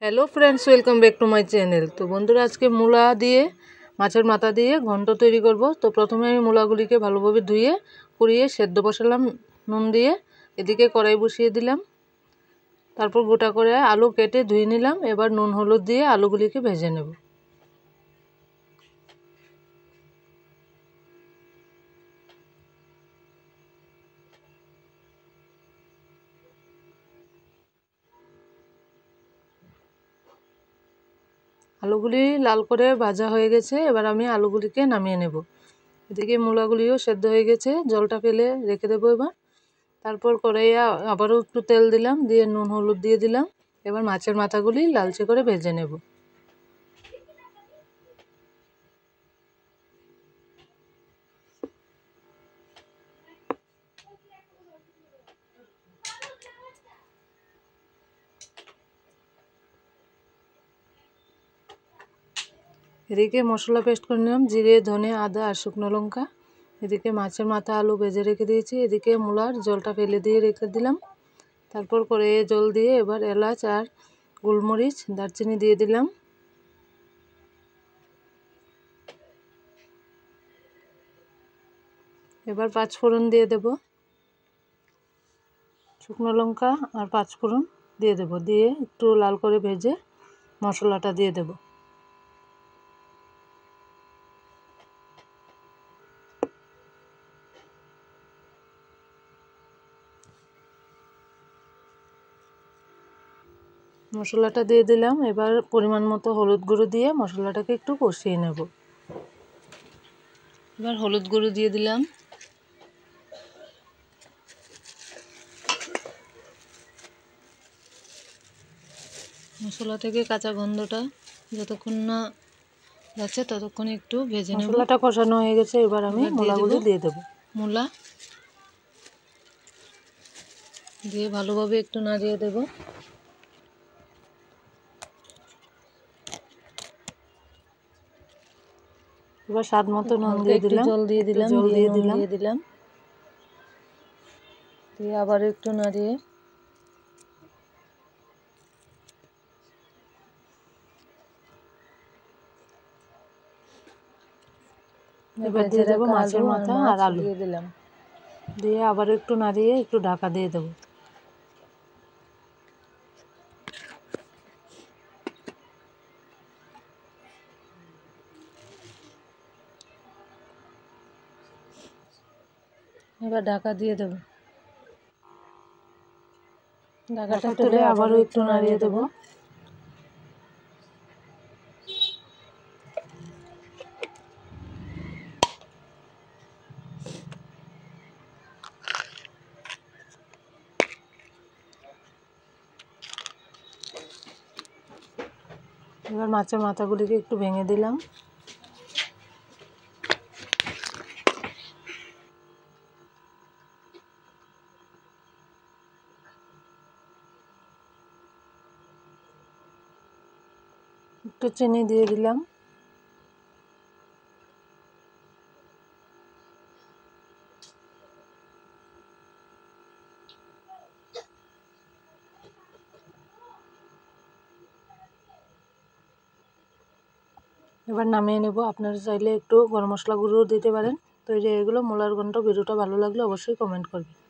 Hello friends, welcome back to my channel. তো বন্ধুরা, আজকে মূলা দিয়ে মাছের মাথা দিয়ে ঘন্ট তৈরি করব। তো প্রথমে আমি মূলাগুলিকে ভালোভাবে ধুয়ে কুড়িয়ে সেদ্ধ বসালাম নুন দিয়ে। এদিকে কড়াই বসিয়ে দিলাম, তারপর গোটা করে আলু কেটে ধুয়ে নিলাম। এবার নুন হলুদ দিয়ে আলুগুলিকে ভেজে নেব। আলুগুলি লাল করে ভাজা হয়ে গেছে, এবার আমি আলুগুলিকে নামিয়ে নেব। এদিকে মূলাগুলিও সেদ্ধ হয়ে গেছে, জলটা ফেলে রেখে দেবো। এবার তারপর কড়াইয়ে আবারও একটু তেল দিলাম, দিয়ে নুন হলুদ দিয়ে দিলাম। এবার মাছের মাথাগুলি লালচে করে ভেজে নেব। এদিকে মশলা পেস্ট করে নিলাম, জিরে, ধনে, আদা আর শুকনো লঙ্কা। এদিকে মাছের মাথা আলু ভেজে রেখে দিয়েছি। এদিকে মূলার জলটা ফেলে দিয়ে রেখে দিলাম। তারপর কড়াইয়ে জল দিয়ে এবার এলাচ আর গোলমরিচ, দারচিনি দিয়ে দিলাম। এবার পাঁচফোড়ন দিয়ে দেব, শুকনো লঙ্কা আর পাঁচফোড়ন দিয়ে দেব। দিয়ে একটু লাল করে ভেজে মশলাটা দিয়ে দেব। মশলাটা দিয়ে দিলাম। এবার পরিমাণ মতো হলুদ গুঁড়ো দিয়ে মশলাটাকে একটু কষিয়ে নেব। এবার হলুদ গুঁড়ো দিয়ে দিলাম। মশলা থেকে কাঁচা গন্ধটা যতক্ষণ না যাচ্ছে ততক্ষণ একটু ভেজে নেব। মশলাটা কষানো হয়ে গেছে, এবার আমি মূলাগুলো দিয়ে দেব। মূলা দিয়ে ভালোভাবে একটু নাড়িয়ে দেব। এবার স্বাদ মতো নুন দিয়ে দিলাম, জল দিয়ে দিলাম, দিয়ে আবার একটু নাড়িয়ে এবার দিয়ে দেবো মাছের মাথা আর আলু দিয়ে দিলাম, দিয়ে আবার একটু নাড়িয়ে একটু ঢাকা দিয়ে দেবো। এবার ঢাকা দিয়ে দেবো। ঢাকাটা তুলে আবারও একটু নাড়িয়ে দেবো। এবার মাছের মাথাগুলিকে একটু ভেঙে দিলাম। একটু চিনি দিয়ে দিলাম। এবার নামিয়ে নেব। আপনারা চাইলে একটু গরম মশলা গুঁড়ো দিতে পারেন। তৈরি হয়ে গেলো মূলার ঘন্ট। ভিডিওটা ভালো লাগলে অবশ্যই কমেন্ট করবেন।